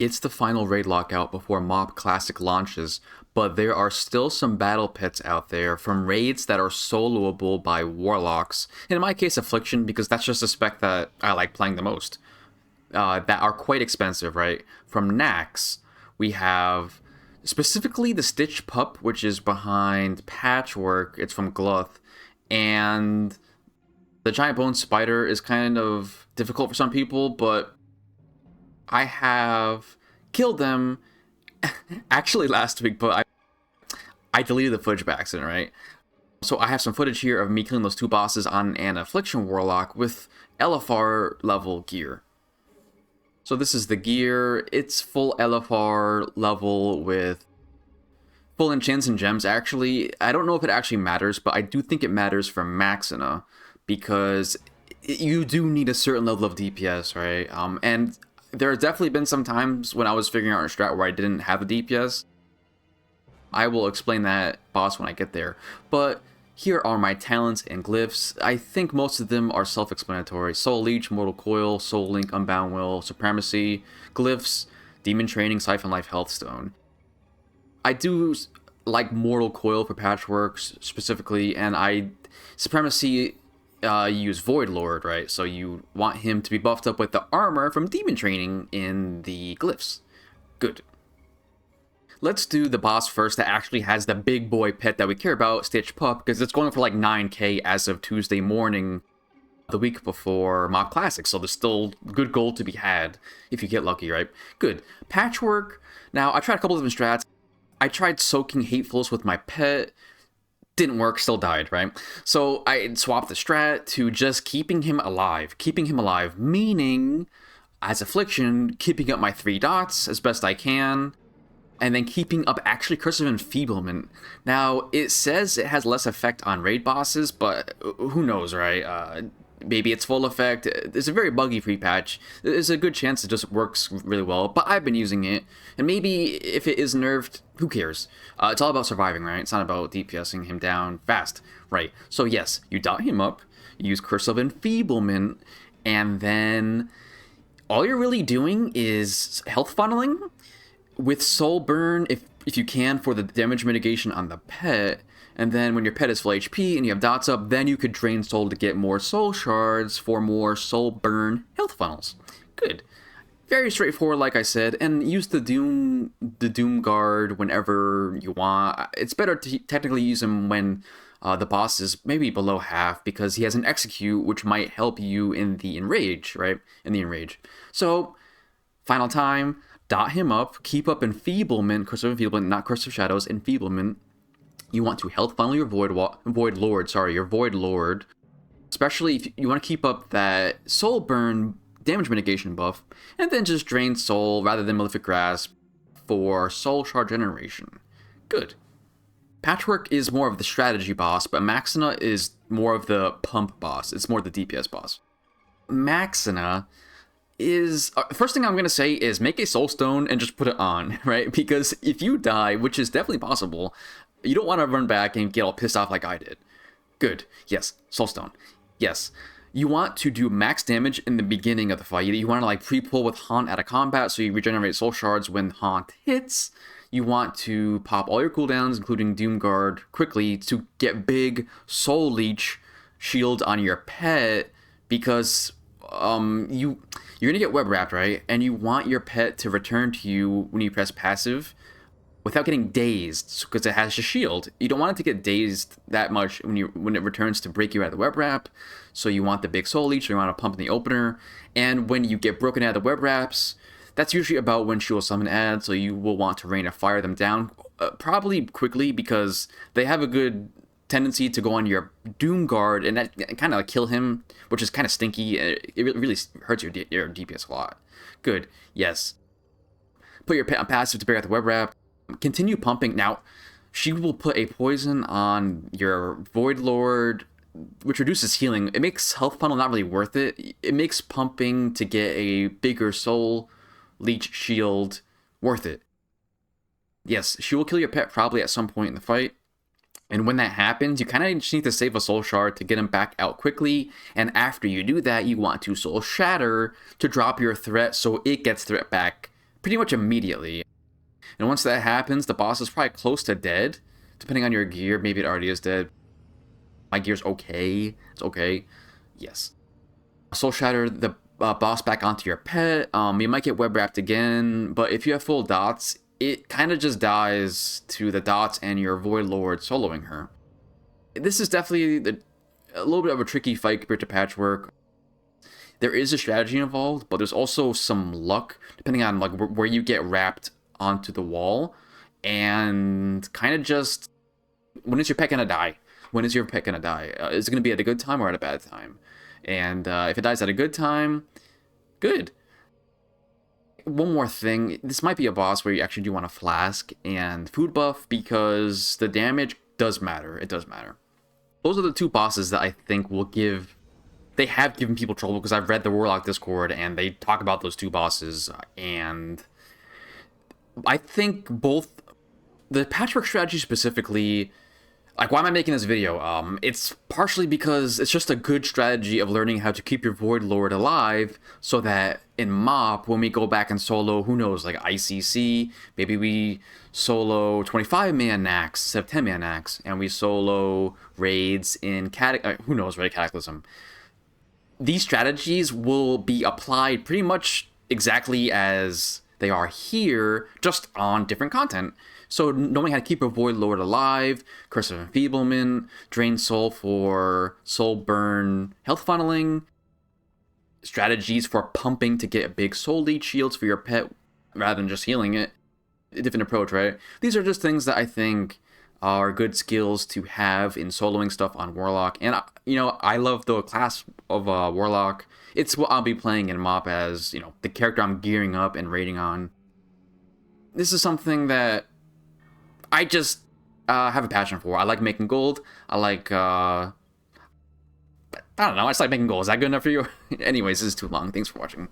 It's the final raid lockout before MoP Classic launches, but there are still some battle pits out there from raids that are soloable by Warlocks. And in my case, Affliction, because that's just a spec that I like playing the most. That are quite expensive, right? From Naxx, we have specifically the Stitch Pup, which is behind Patchwerk. It's from Gluth. And the Giant Bone Spider is kind of difficult for some people, but I have killed them actually last week, but I deleted the footage by accident, right? So I have some footage here of me killing those two bosses on an Affliction Warlock with LFR level gear. So this is the gear. It's full LFR level with full enchants and gems. Actually, I don't know if it actually matters, but I do think it matters for Maexxna because you do need a certain level of DPS, right? And there have definitely been some times when I was figuring out a strat where I didn't have the DPS. I will explain that boss when I get there. But here are my talents and glyphs. I think most of them are self-explanatory. Soul Leech, Mortal Coil, Soul Link, Unbound Will, Supremacy, glyphs, Demon Training, Siphon Life, Health Stone. I do like Mortal Coil for Patchwerk specifically, and Supremacy, you use Void Lord, right? So you want him to be buffed up with the armor from Demon Training in the glyphs. Good. Let's do the boss first that actually has the big boy pet that we care about, Stitch Pup, because it's going for like 9k as of Tuesday morning, the week before MoP Classic, so there's still good gold to be had if you get lucky, right? Good. Patchwerk. Now, I tried a couple of different strats. I tried soaking Hatefuls with my pet. Didn't work, still died, right? So I swapped the strat to just keeping him alive. Keeping him alive, meaning, as Affliction, keeping up my 3 dots as best I can, and then keeping up actually Cursive Enfeeblement. Now, it says it has less effect on raid bosses, but who knows, right? Maybe it's full effect. It's a very buggy free patch. There's a good chance it just works really well, but I've been using it. And maybe if it is nerfed, who cares? It's all about surviving, right? It's not about DPSing him down fast, right? So yes, you dot him up, you use Curse of Enfeeblement, and then all you're really doing is health funneling with Soul Burn if you can for the damage mitigation on the pet. And then when your pet is full HP and you have dots up, then you could drain soul to get more soul shards for more soul burn health funnels. Good. Very straightforward, like I said, and use the Doom Guard whenever you want. It's better to technically use him when the boss is maybe below half, because he has an execute, which might help you in the enrage, right? In the enrage. So, final time, dot him up, keep up Enfeeblement, Curse of Enfeeblement, not Curse of Shadows, Enfeeblement. You want to health funnel your Void Lord, especially if you want to keep up that soul burn damage mitigation buff, and then just drain soul rather than Malefic Grasp for soul shard generation. Good. Patchwerk is more of the strategy boss, but Maexxna is more of the pump boss. It's more the DPS boss. Maexxna is first thing I'm gonna say is make a soul stone and just put it on, right? Because if you die, which is definitely possible, you don't want to run back and get all pissed off like I did. Good. Yes. Soulstone. Yes. You want to do max damage in the beginning of the fight. You want to like pre-pull with Haunt out of combat so you regenerate soul shards when Haunt hits. You want to pop all your cooldowns, including Doom Guard, quickly to get big Soul Leech shield on your pet, because you're gonna get web wrapped, right? And you want your pet to return to you when you press passive without getting dazed, because it has a shield. You don't want it to get dazed that much when it returns to break you out of the web wrap. So you want the big soul leech, so you want to pump in the opener. And when you get broken out of the web wraps, that's usually about when she will summon ads, so you will want to Rain of Fire them down, probably quickly, because they have a good tendency to go on your Doom Guard and that kind of kill him, which is kind of stinky. It really hurts your DPS a lot. Good. Yes. Put your pet on passive to break out the web wrap. Continue pumping. Now, she will put a poison on your Void Lord, which reduces healing. It makes health funnel not really worth it. It makes pumping to get a bigger soul leech shield worth it. Yes, she will kill your pet probably at some point in the fight. And when that happens, you kind of just need to save a soul shard to get him back out quickly. And after you do that, you want to soul shatter to drop your threat so it gets threat back pretty much immediately. And once that happens, the boss is probably close to dead. Depending on your gear, maybe it already is dead. My gear's okay. It's okay. Yes. Soul Shatter the boss back onto your pet. You might get web wrapped again, but if you have full dots, it kind of just dies to the dots and your Void Lord soloing her. This is definitely a little bit of a tricky fight compared to Patchwerk. There is a strategy involved, but there's also some luck, depending on like where you get wrapped onto the wall, and kind of just, when is your pet gonna die? When is your pet gonna die? Is it gonna be at a good time or at a bad time? And if it dies at a good time, good. One more thing, this might be a boss where you actually do want a flask and food buff, because the damage does matter. It does matter. Those are the two bosses that I think will give... They have given people trouble, because I've read the Warlock Discord and they talk about those two bosses, and I think both the Patchwerk strategy specifically, like, why am I making this video? It's partially because it's just a good strategy of learning how to keep your Void Lord alive, so that in MoP, when we go back and solo, who knows, like ICC, maybe we solo 25-man Naxx instead of 10-man Naxx, and we solo raids in who knows, right, Cataclysm. These strategies will be applied pretty much exactly as they are here, just on different content. So knowing how to keep a Void Lord alive, Curse of Enfeeblement, Drain Soul for Soul Burn, health funneling, strategies for pumping to get big soul leech shields for your pet rather than just healing it. A different approach, right? These are just things that I think are good skills to have in soloing stuff on Warlock. And, you know, I love the class of Warlock. It's what I'll be playing in MoP as, you know, the character I'm gearing up and raiding on. This is something that I just have a passion for. I like making gold. I like, I don't know, I just like making gold. Is that good enough for you? Anyways, this is too long. Thanks for watching.